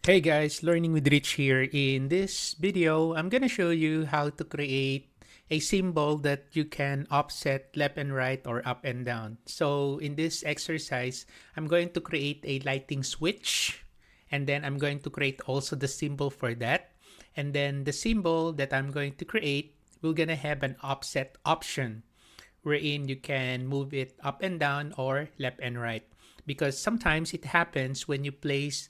Hey guys, Learning with Rich here. In this video, I'm going to show you how to create a symbol that you can offset left and right or up and down. So in this exercise, I'm going to create a lighting switch, and then I'm going to create also the symbol for that. And then the symbol that I'm going to create, we're going to have an offset option wherein you can move it up and down or left and right. Because sometimes it happens when you place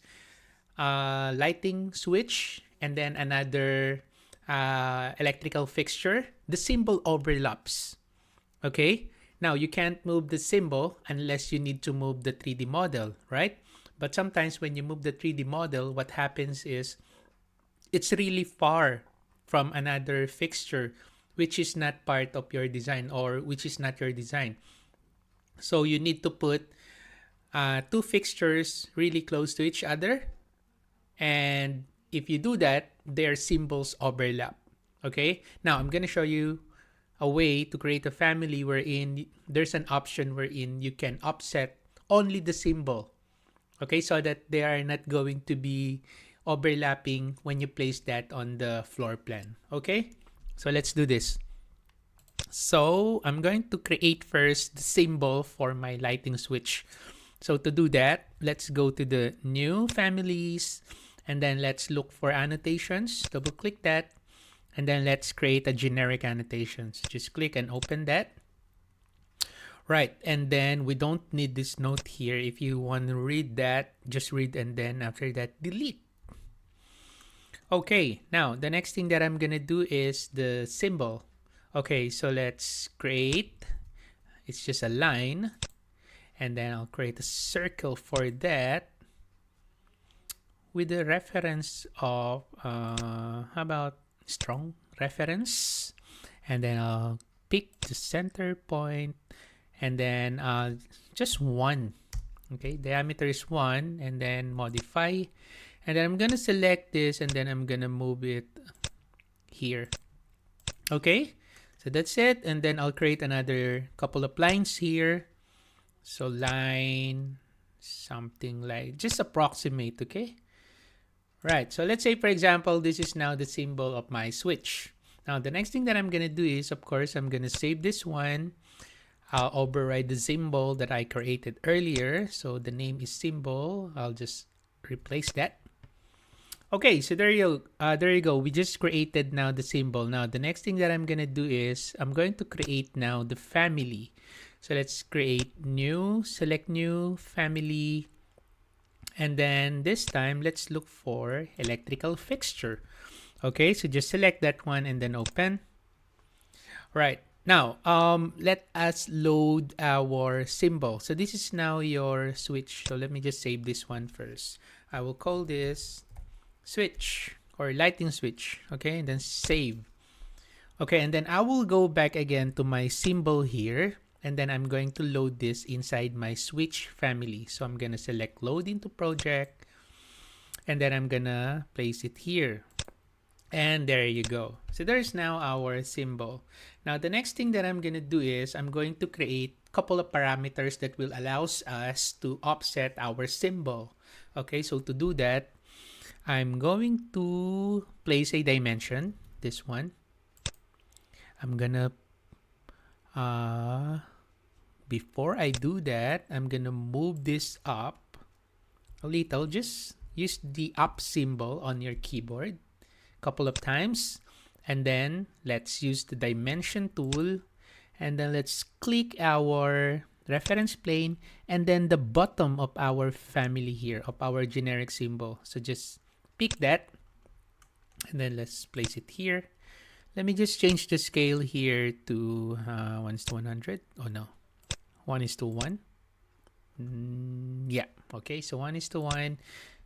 lighting switch and then another electrical fixture, the symbol overlaps. Okay? Now, you can't move the symbol unless you need to move the 3D model, right? But sometimes when you move the 3D model, what happens is it's really far from another fixture which is not part of your design or which is not your design. So you need to put two fixtures really close to each other, and if you do that, their symbols overlap. Okay, now I'm going to show you a way to create a family wherein there's an option wherein you can offset only the symbol. Okay, so that they are not going to be overlapping when you place that on the floor plan. Okay, so let's do this. So I'm going to create first the symbol for my lighting switch. So to do that, let's go to the new families, and then let's look for annotations. Double click that, and then let's create a generic annotations. Just click and open that. Right, and then we don't need this note here. If you want to read that, just read, and then after that, delete. Okay, now the next thing that I'm gonna do is the symbol. Okay, so let's create, it's just a line, and then I'll create a circle for that with the reference of how about strong reference, and then I'll pick the center point, and then just one. Okay, diameter is 1, and then modify, and then I'm gonna select this, and then I'm gonna move it here. Okay, so that's it, and then I'll create another couple of lines here. So line something like, just approximate. Okay, right, so let's say for example this is now the symbol of my switch. Now the next thing that I'm gonna do is, of course, I'm gonna save this one. I'll override the symbol that I created earlier. So the name is symbol. I'll just replace that. Okay, so there you go. We just created now the symbol. Now the next thing that I'm gonna do is I'm going to create now the family. So let's create new, select new family, and then this time let's look for electrical fixture. Okay, so just select that one and then open. Right. Now, let us load our symbol. So this is now your switch. So let me just save this one first. I will call this switch or lighting switch. Okay, and then save. Okay, and then I will go back again to my symbol here, and then I'm going to load this inside my switch family. So I'm going to select load into project, and then I'm going to place it here. And there you go. So there's now our symbol. Now the next thing that I'm going to do is I'm going to create a couple of parameters that will allow us to offset our symbol. Okay, so to do that, I'm going to place a dimension, this one. I'm gonna, before I do that, I'm gonna move this up a little. Just use the up symbol on your keyboard couple of times, and then let's use the dimension tool, and then let's click our reference plane, and then the bottom of our family here of our generic symbol. So just pick that, and then let's place it here. Let me just change the scale here to 1:100. Oh no, 1:1. Yeah, okay, so 1:1,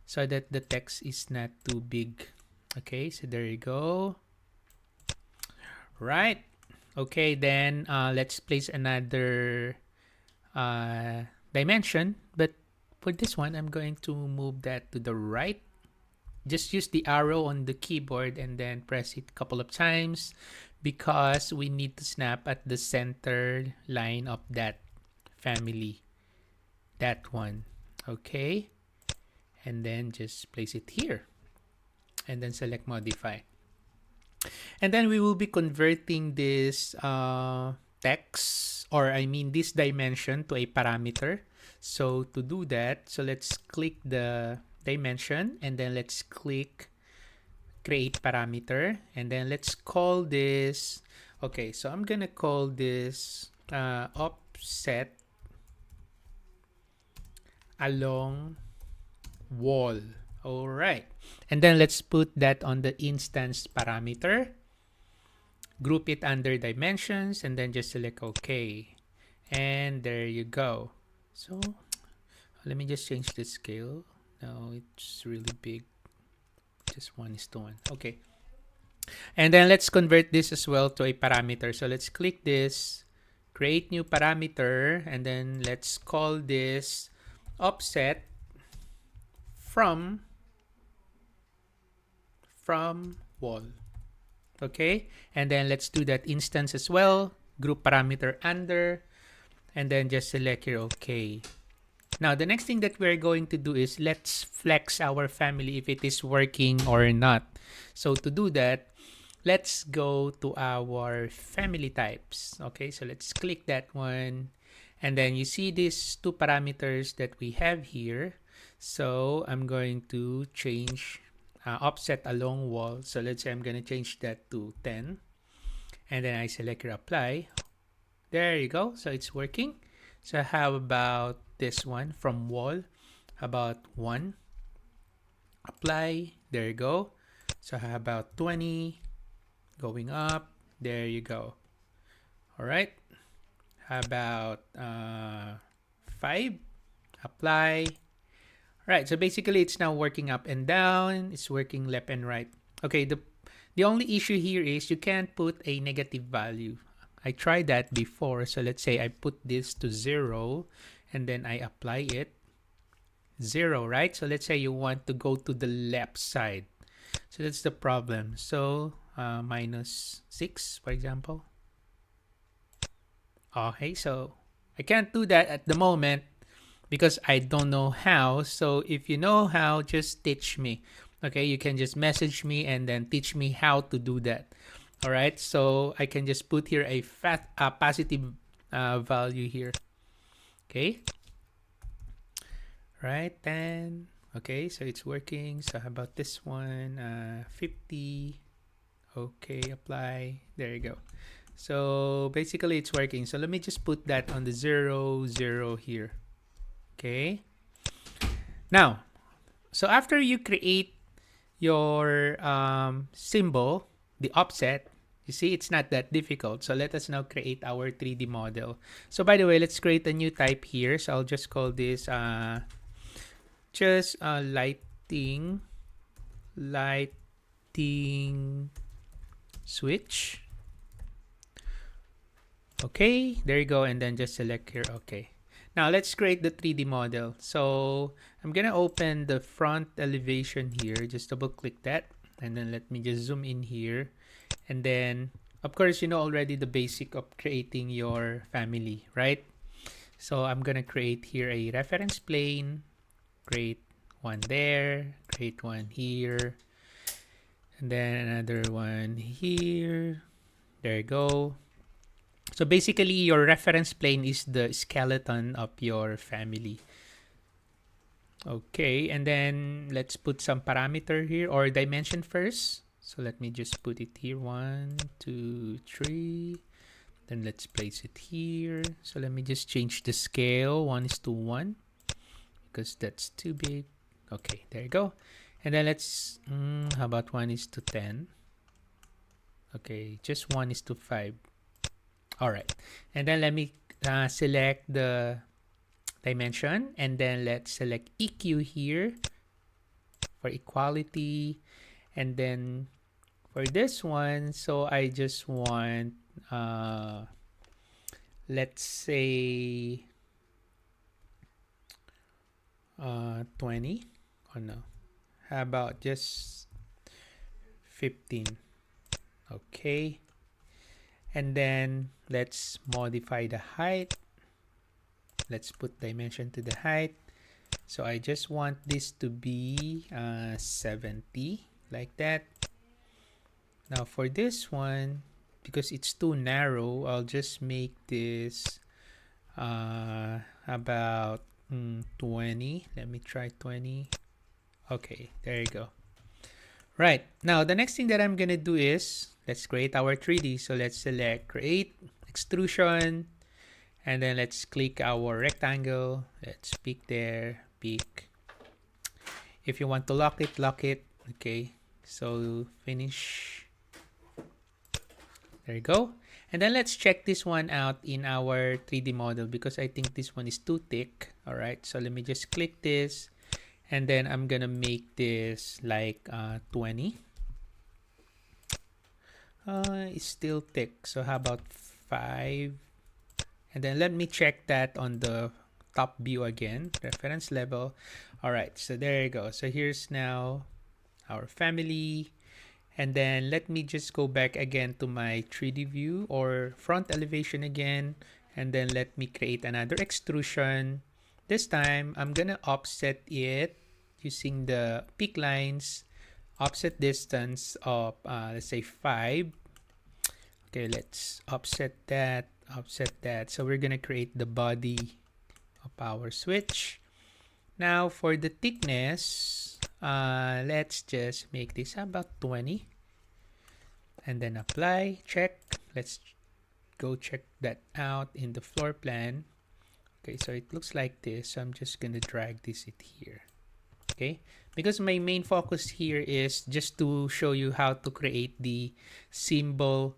so that the text is not too big. Okay, so there you go. Right. Okay, then let's place another dimension. But for this one, I'm going to move that to the right. Just use the arrow on the keyboard and then press it a couple of times because we need to snap at the center line of that family. That one. Okay. and then just place it here, and then select modify. And then we will be converting this text, or I mean this dimension, to a parameter. So to do that, so let's click the dimension, and then let's click create parameter, and then let's call this, okay, so I'm gonna call this offset along wall. All right, and then let's put that on the instance parameter, group it under dimensions, and then just select OK, and there you go. So let me just change the scale. No, it's really big, just 1:1. Okay, and then let's convert this as well to a parameter. So let's click this, create new parameter, and then let's call this offset from wall. Okay, and then let's do that instance as well, group parameter under, and then just select here OK. Now the next thing that we're going to do is let's flex our family if it is working or not. So to do that, let's go to our family types. Okay, so let's click that one, and then you see these two parameters that we have here. So I'm going to change offset along wall. So let's say I'm going to change that to 10, and then I select apply. There you go, so it's working. So how about this one from wall? How about 1? Apply, there you go. So how about 20? Going up, there you go. All right, how about 5? Apply. All right, so basically it's now working up and down, it's working left and right. Okay, the only issue here is you can't put a negative value. I tried that before. So let's say I put this to 0, and then I apply it. 0, right? So let's say you want to go to the left side. So that's the problem. So -6, for example. Okay, so I can't do that at the moment because I don't know how. So if you know how, just teach me. Okay, you can just message me and then teach me how to do that. All right, so I can just put here a positive value here. Okay, right, then okay, so it's working. So how about this one? 50. Okay, apply. There you go. So basically it's working. So let me just put that on the 0, 0 here. Okay, now, so after you create your symbol, the offset, you see, it's not that difficult. So let us now create our 3D model. So by the way, let's create a new type here. So I'll just call this lighting switch. Okay, there you go. And then just select here. Okay. Now let's create the 3D model. So I'm going to open the front elevation here. Just double click that. And then let me just zoom in here. And then, of course, you know already the basic of creating your family, right? So I'm going to create here a reference plane, create one there, create one here, and then another one here. There you go. So basically, your reference plane is the skeleton of your family. Okay, and then let's put some parameter here or dimension first. So let me just put it here, 1, 2, 3. Then let's place it here. So let me just change the scale, 1:1, because that's too big. Okay, there you go. And then let's, how about 1:10? Okay, just 1:5. All right, and then let me select the dimension, and then let's select EQ here for equality. And then for this one, so I just want, let's say 20. Oh no, how about just 15? Okay, and then let's modify the height. Let's put dimension to the height. So I just want this to be 70, like that. Now for this one, because it's too narrow, I'll just make this about 20. Let me try 20. Okay, there you go. Right, now the next thing that I'm gonna do is, let's create our 3D. So let's select create, extrusion, and then let's click our rectangle. Let's pick there, pick. If you want to lock it, lock it. Okay, so finish. There you go. And then let's check this one out in our 3D model because I think this one is too thick. All right, so let me just click this, and then I'm gonna make this like 20. It's still thick, so how about 5? And then let me check that on the top view again, reference level. All right, so there you go. So here's now our family. And then let me just go back again to my 3D view or front elevation again. And then let me create another extrusion. This time, I'm gonna offset it using the peak lines, offset distance of, let's say 5. Okay, let's offset that. So we're gonna create the body of our switch. Now for the thickness, let's just make this about 20. And then apply, check. Let's go check that out in the floor plan. Okay, so it looks like this. So I'm just gonna drag this here. Okay, because my main focus here is just to show you how to create the symbol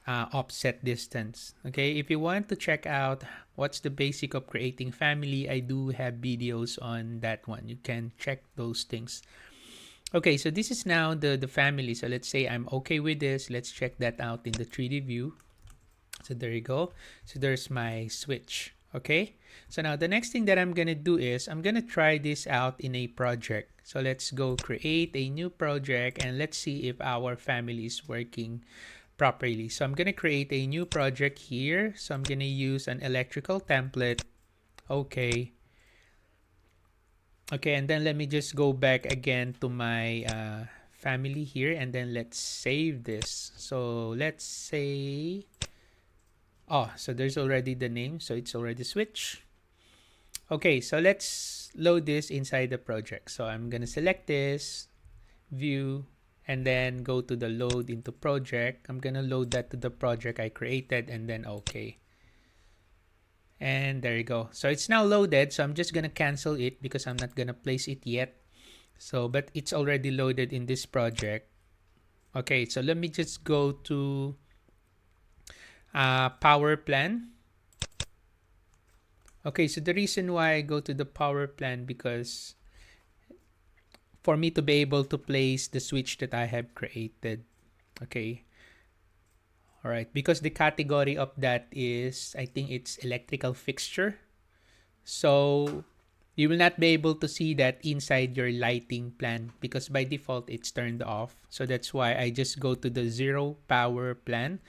offset distance. Okay, if you want to check out what's the basic of creating family, I do have videos on that one. You can check those things. Okay, so this is now the family. So let's say I'm okay with this. Let's check that out in the 3D view. So there you go. So there's my switch. Okay, so now the next thing that I'm gonna do is I'm gonna try this out in a project. So let's go create a new project and let's see if our family is working properly. So I'm gonna create a new project here. So I'm gonna use an electrical template. Okay, and then let me just go back again to my family here, and then let's save this. So let's say, so there's already the name, so it's already switched. Okay, so let's load this inside the project. So I'm gonna select this, view, and then go to the load into project. I'm gonna load that to the project I created, and then okay. And there you go. So it's now loaded. So I'm just gonna cancel it because I'm not gonna place it yet. So, but it's already loaded in this project. Okay, so let me just go to power plan. Okay, so the reason why I go to the power plan because for me to be able to place the switch that I have created. Okay. All right, because the category of that is, I think it's electrical fixture. So you will not be able to see that inside your lighting plan because by default it's turned off. So that's why I just go to the 0 power plan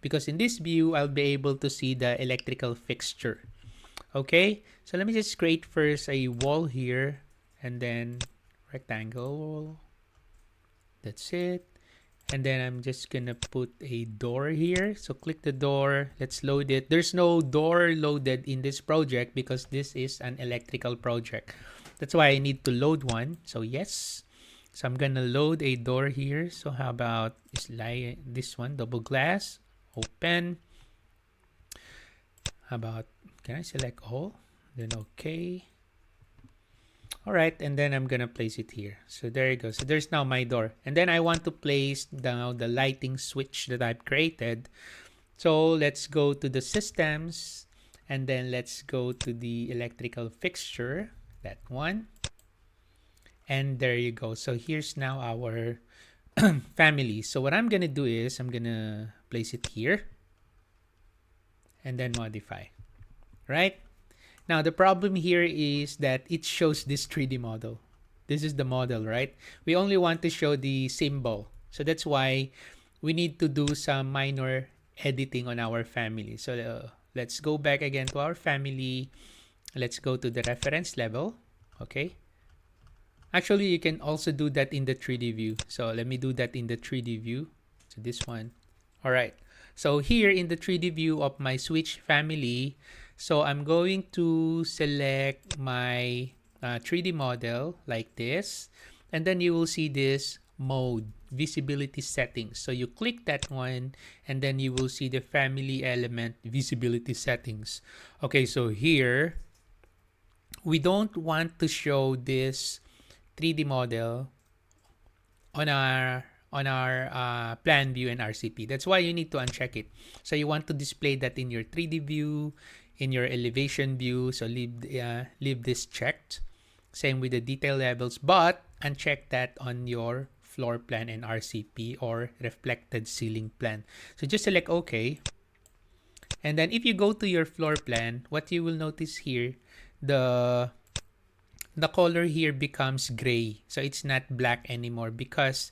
because in this view, I'll be able to see the electrical fixture. Okay, so let me just create first a wall here and then rectangle. That's it. And then I'm just gonna put a door here. So click the door. Let's load it. There's no door loaded in this project because this is an electrical project. That's why I need to load one. So yes. So I'm gonna load a door here. So how about this one, double glass, open. How about, can I select all? Then okay. All right, and then I'm gonna place it here. So there you go. So there's now my door. And then I want to place now the lighting switch that I've created. So let's go to the systems and then let's go to the electrical fixture, that one. And there you go. So here's now our family. So what I'm gonna do is I'm gonna place it here and then modify, right? Now, the problem here is that it shows this 3D model. This is the model, right? We only want to show the symbol. So that's why we need to do some minor editing on our family. So let's go back again to our family. Let's go to the reference level. Okay. Actually, you can also do that in the 3D view. So let me do that in the 3D view. So this one. All right. So here in the 3D view of my switch family, so I'm going to select my 3D model like this. And then you will see this mode, visibility settings. So you click that one and then you will see the family element visibility settings. Okay, so here, we don't want to show this 3D model on our plan view and RCP. That's why you need to uncheck it. So you want to display that in your 3D view, in your elevation view. So leave this checked. Same with the detail levels, but uncheck that on your floor plan and RCP or reflected ceiling plan. So just select OK. And then if you go to your floor plan, what you will notice here, the color here becomes gray. So it's not black anymore because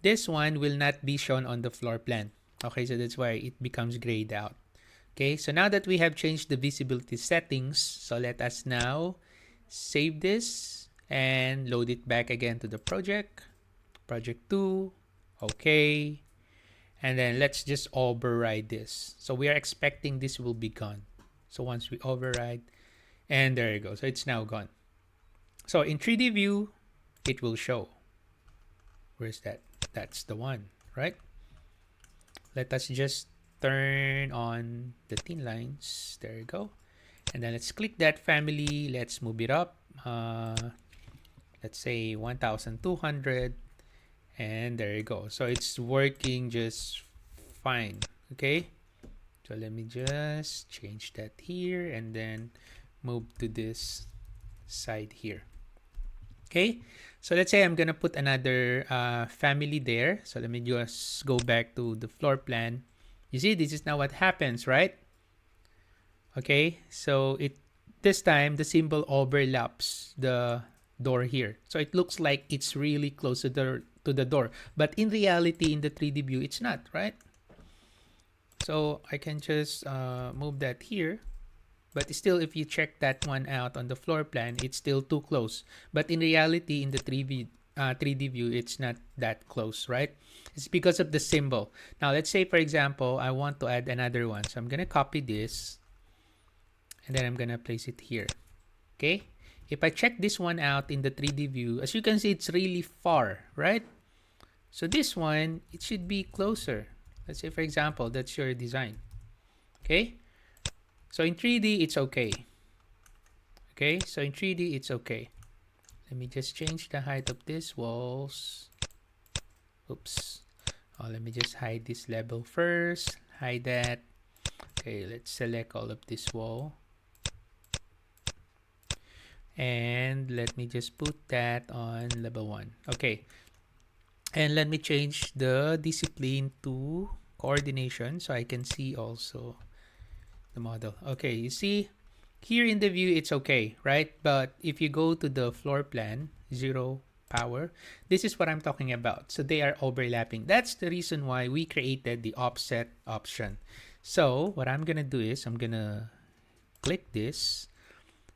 this one will not be shown on the floor plan. Okay, so that's why it becomes grayed out. Okay, so now that we have changed the visibility settings, so let us now save this and load it back again to the project. Project 2, okay. And then let's just override this. So we are expecting this will be gone. So once we override, and there you go. So it's now gone. So in 3D view, it will show. Where's that? That's the one, right? Let us just turn on the thin lines. There you go. And then let's click that family. Let's move it up. Let's say 1,200. And there you go. So it's working just fine. Okay. So let me just change that here and then move to this side here. Okay, so let's say I'm gonna put another family there. So let me just go back to the floor plan. You see, this is now what happens, right? Okay, so this time the symbol overlaps the door here. So it looks like it's really close to the door. But in reality, in the 3D view, it's not, right? So I can just move that here. But still, if you check that one out on the floor plan, it's still too close. But in reality, in the 3D view, it's not that close, right? It's because of the symbol. Now, let's say, for example, I want to add another one. So I'm going to copy this. And then I'm going to place it here. Okay? If I check this one out in the 3D view, as you can see, it's really far, right? So this one, it should be closer. Let's say, for example, that's your design. Okay? So in 3D, it's okay. Okay, so in 3D, it's okay. Let me just change the height of these walls. Oops. Oh, let me just hide this level first. Hide that. Okay, let's select all of this wall. And let me just put that on level 1. Okay. And let me change the discipline to coordination so I can see also the model. Okay, you see here in the view it's okay, right? But if you go to the floor plan, 0 power, this is what I'm talking about. So they are overlapping. That's the reason why we created the offset option. So what I'm gonna do is I'm gonna click this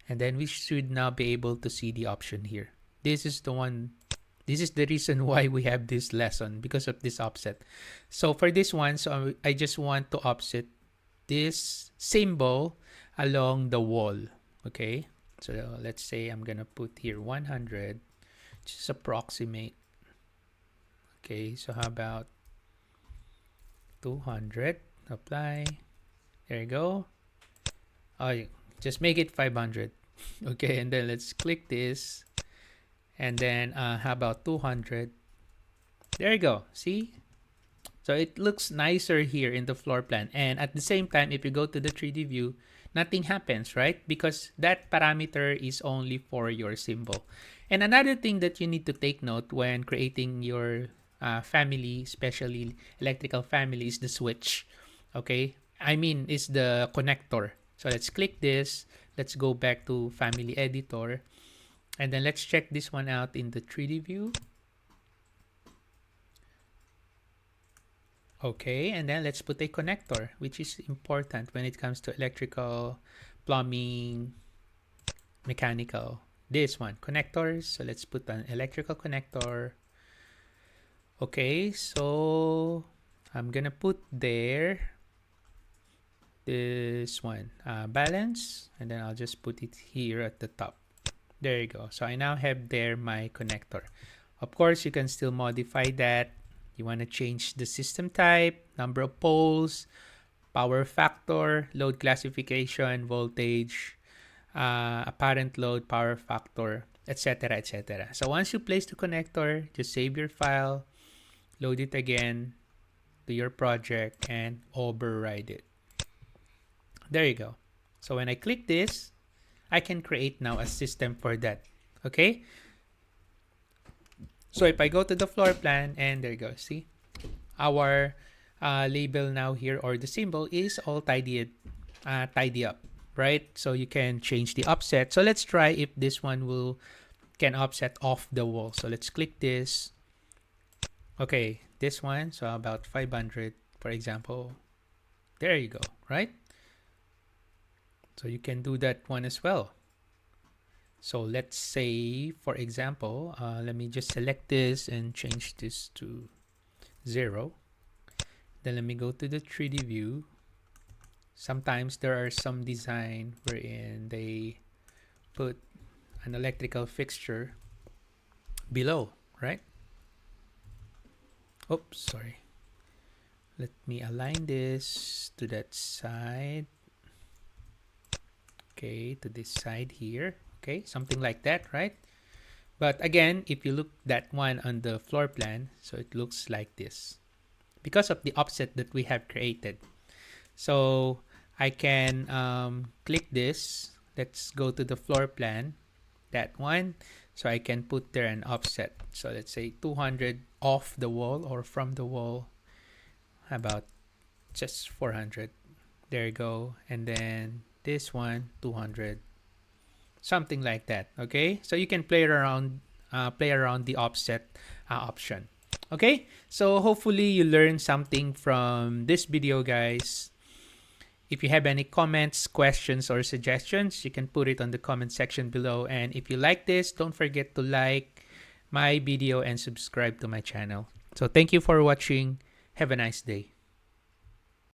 and then we should now be able to see the option here. This is the one. This is the reason why we have this lesson, because of this offset. So for this one, so I just want to offset this symbol along the wall. Okay, so let's say I'm gonna put here 100, just approximate. Okay, so how about 200? Apply. There you go. Oh, just make it 500. Okay, and then let's click this, and then how about 200? There you go. See? So it looks nicer here in the floor plan. And at the same time, if you go to the 3D view, nothing happens, right? Because that parameter is only for your symbol. And another thing that you need to take note when creating your family, especially electrical family, is the switch. Okay? I mean, is the connector. So let's click this. Let's go back to family editor. And then let's check this one out in the 3D view. Okay, and then let's put a connector, which is important when it comes to electrical, plumbing, mechanical. this one, connectors. So let's put an electrical connector. Okay, so I'm gonna put there this one, balance, and then I'll just put it here at the top. There you go. So I now have there my connector. Of course, you can still modify that. You want to change the system type, number of poles, power factor, load classification, voltage, apparent load, power factor, etc., etc. So once you place the connector, just save your file, load it again to your project, and override it. There you go. So when I click this, I can create now a system for that. Okay? So if I go to the floor plan, and there you go, see? Our label now here, or the symbol, is all tidy up, right? So you can change the offset. So let's try if this one can offset off the wall. So let's click this. Okay, this one, so about 500, for example. There you go, right? So you can do that one as well. So let's say, for example, let me just select this and change this to 0. Then let me go to the 3D view. Sometimes there are some design wherein they put an electrical fixture below, right? Oops, sorry. Let me align this to that side. Okay, to this side here. Okay, something like that, right? But again, if you look that one on the floor plan, so it looks like this because of the offset that we have created. So I can click this. Let's go to the floor plan, that one. So I can put there an offset. So let's say 200 off the wall or from the wall, about just 400. There you go. And then this one, 200. Something like that. Okay, so you can play around the offset option. Okay, so hopefully you learned something from this video, guys. If you have any comments, questions, or suggestions, you can put it on the comment section below. And if you like this, don't forget to like my video and subscribe to my channel. So thank you for watching. Have a nice day.